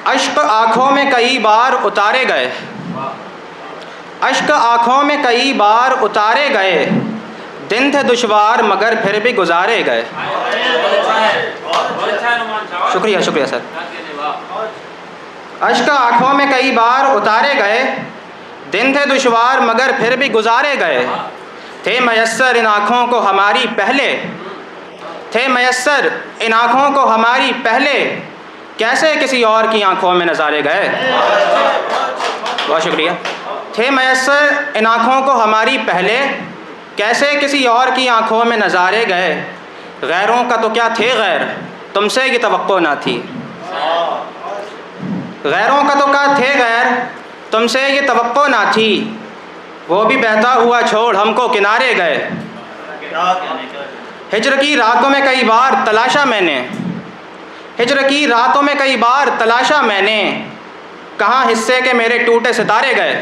اشک آنکھوں میں کئی بار اتارے گئے، اشک آنکھوں میں کئی بار اتارے گئے، دن تھے دشوار مگر پھر بھی گزارے گئے۔ شکریہ شکریہ سر۔ اشک آنکھوں میں کئی بار اتارے گئے، دن تھے دشوار مگر پھر بھی گزارے گئے، تھے میسر ان آنکھوں کو ہماری پہلے، تھے میسر ان آنکھوں کو ہماری پہلے، کیسے کسی اور کی آنکھوں میں نظارے گئے۔ بہت شکریہ۔ تھے میسر ان آنکھوں کو ہماری پہلے، کیسے کسی اور کی آنکھوں میں نظارے گئے، غیروں کا تو کیا تھے غیر، تم سے یہ توقع نہ تھی، غیروں کا تو کیا تھے غیر، تم سے یہ توقع نہ تھی، وہ بھی بہتا ہوا چھوڑ ہم کو کنارے گئے۔ ہجر کی راتوں میں کئی بار تلاشا میں نے، ہجر کی راتوں میں کئی بار تلاشا میں نے، کہاں حصے کے میرے ٹوٹے ستارے گئے۔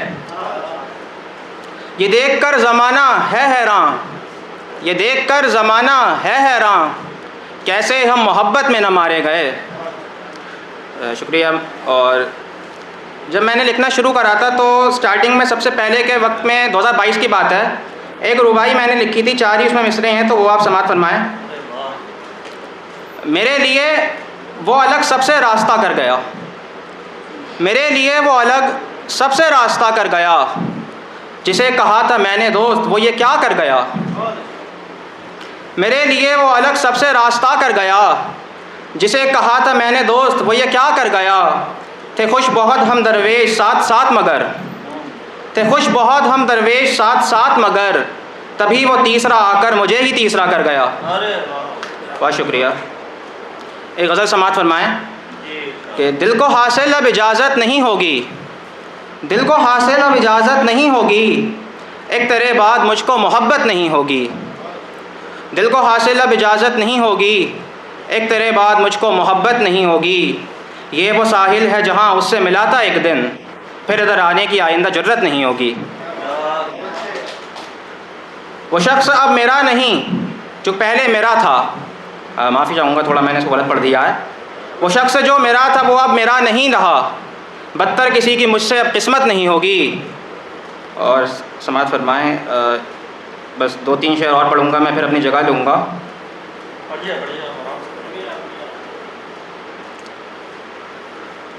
یہ دیکھ کر زمانہ ہے حیران، یہ دیکھ کر زمانہ ہے حیران، کیسے ہم محبت میں نہ مارے گئے۔ شکریہ۔ اور جب میں نے لکھنا شروع کرا تھا تو سٹارٹنگ میں سب سے پہلے کے وقت میں 2022 کی بات ہے، ایک ربائی میں نے لکھی تھی، 4 ہی اس میں مصرے ہیں، تو وہ آپ سماعت فرمائیں۔ میرے لیے وہ الگ سب سے راستہ کر گیا، میرے لیے وہ الگ سب سے راستہ کر گیا، جسے کہا تھا میں نے دوست وہ یہ کیا کر گیا۔ میرے لیے وہ الگ سب سے راستہ کر گیا، جسے کہا تھا میں نے دوست وہ یہ کیا کر گیا، تھے خوش بہت ہم درویش ساتھ ساتھ مگر، تھے خوش بہت ہم درویش ساتھ ساتھ مگر، تبھی وہ تیسرا آ کر مجھے ہی تیسرا کر گیا۔ بہت شکریہ۔ ایک غزل سماعت فرمائیں کہ دل کو حاصل اب اجازت نہیں ہوگی، دل کو حاصل اب اجازت نہیں ہوگی، ایک تیرے بعد مجھ کو محبت نہیں ہوگی، دل کو حاصل اب اجازت نہیں ہوگی، ایک تیرے بعد مجھ کو محبت نہیں ہوگی، یہ وہ ساحل ہے جہاں اس سے ملا تھا ایک دن، پھر ادھر آنے کی آئندہ جرت نہیں ہوگی۔ وہ شخص اب میرا نہیں جو پہلے میرا تھا، معافی چاہوں گا تھوڑا میں نے اس کو غلط پڑھ دیا ہے، وہ شخص جو میرا تھا وہ اب میرا نہیں رہا، بدتر کسی کی مجھ سے اب قسمت نہیں ہوگی۔ اور سماعت فرمائیں، بس 2-3 شعر اور پڑھوں گا، میں پھر اپنی جگہ لوں گا۔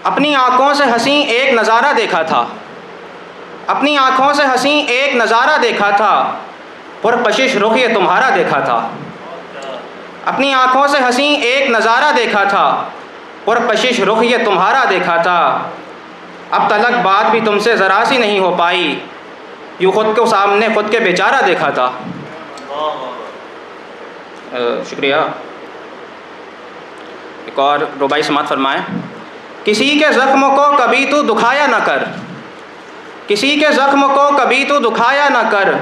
اپنی آنکھوں سے حسین ایک نظارہ دیکھا تھا، اپنی آنکھوں سے حسین ایک نظارہ دیکھا تھا، پرکشش رخ یہ تمہارا دیکھا تھا، اپنی آنکھوں سے حسین ایک نظارہ دیکھا تھا، پرکشش رخ یہ تمہارا دیکھا تھا، اب تلک بات بھی تم سے ذرا سی نہیں ہو پائی، یوں خود کو سامنے خود کے بیچارہ دیکھا تھا۔ شکریہ۔ ایک اور ربائی سماعت فرمائیں۔ کسی کے زخم کو کبھی تو دکھایا نہ کر، کسی کے زخم کو کبھی تو دکھایا نہ کر،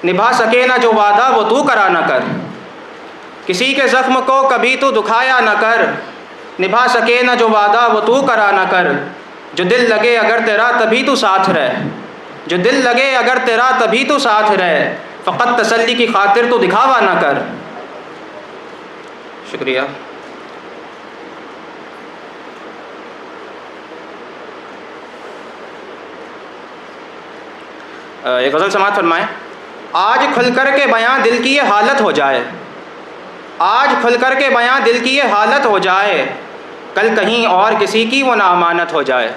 نبھا سکے نہ جو وعدہ وہ تو کرا نہ کر، کسی کے زخم کو کبھی تو دکھایا نہ کر، نبھا سکے نہ جو وعدہ وہ تو کرا نہ کر، جو دل لگے اگر تیرا تبھی تو ساتھ رہ، جو دل لگے اگر تیرا تبھی تو ساتھ رہ، فقط تسلی کی خاطر تو دکھاوا نہ کر۔ شکریہ۔ ایک غزل سماعت فرمائیں۔ آج کھل کر کے بیاں دل کی یہ حالت ہو جائے، آج کھل کر کے بیاں دل کی یہ حالت ہو جائے، کل کہیں اور کسی کی وہ نامانت ہو جائے،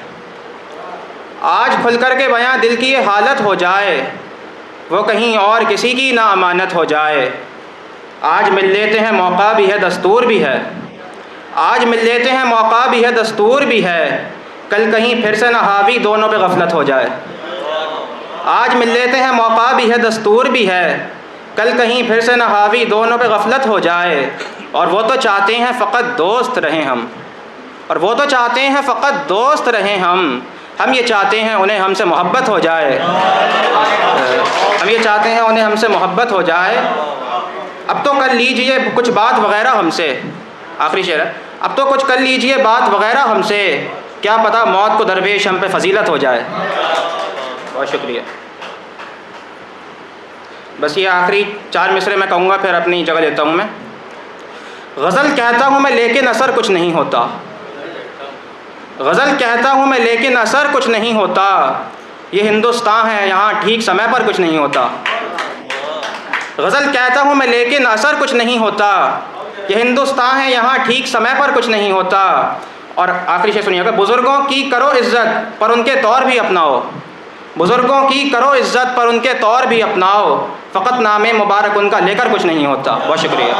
آج کھل کر کے بیاں دل کی یہ حالت ہو جائے، وہ کہیں اور کسی کی نا امانت ہو جائے، آج مل لیتے ہیں موقع بھی ہے دستور بھی ہے، آج مل لیتے ہیں موقع بھی ہے دستور بھی ہے، کل کہیں پھر سے نہ حاوی دونوں پہ غفلت ہو جائے، آج مل لیتے ہیں موقع بھی ہے دستور بھی ہے، کل کہیں پھر سے نہ حاوی دونوں پہ غفلت ہو جائے، اور وہ تو چاہتے ہیں فقط دوست رہیں ہم، اور وہ تو چاہتے ہیں فقط دوست رہیں ہم یہ چاہتے ہیں انہیں ہم سے محبت ہو جائے، ہم یہ چاہتے ہیں انہیں ہم سے محبت ہو جائے، اب تو کر لیجئے کچھ بات وغیرہ ہم سے، آخری شعر ہے، اب تو کچھ کر لیجئے بات وغیرہ ہم سے، کیا پتہ موت کو درویش ہم پہ فضیلت ہو جائے۔ بہت شکریہ۔ بس یہ آخری 4 مصرے میں کہوں گا، پھر اپنی جگہ لیتا ہوں میں۔ غزل کہتا ہوں میں لیکن اثر کچھ نہیں ہوتا، غزل کہتا ہوں میں لیکن اثر کچھ نہیں ہوتا، یہ ہندوستان ہے یہاں ٹھیک سمے پر کچھ نہیں ہوتا۔ غزل کہتا ہوں میں لیکن اثر کچھ نہیں ہوتا، یہ ہندوستان ہے یہاں ٹھیک سمے پر کچھ نہیں ہوتا۔ اور آخری شعر سنیے گا، بزرگوں کی کرو عزت پر ان کے طور بھی اپناؤ، بزرگوں کی کرو عزت پر ان کے طور بھی اپناؤ، فقط نام مبارک ان کا لے کر کچھ نہیں ہوتا۔ بہت شکریہ۔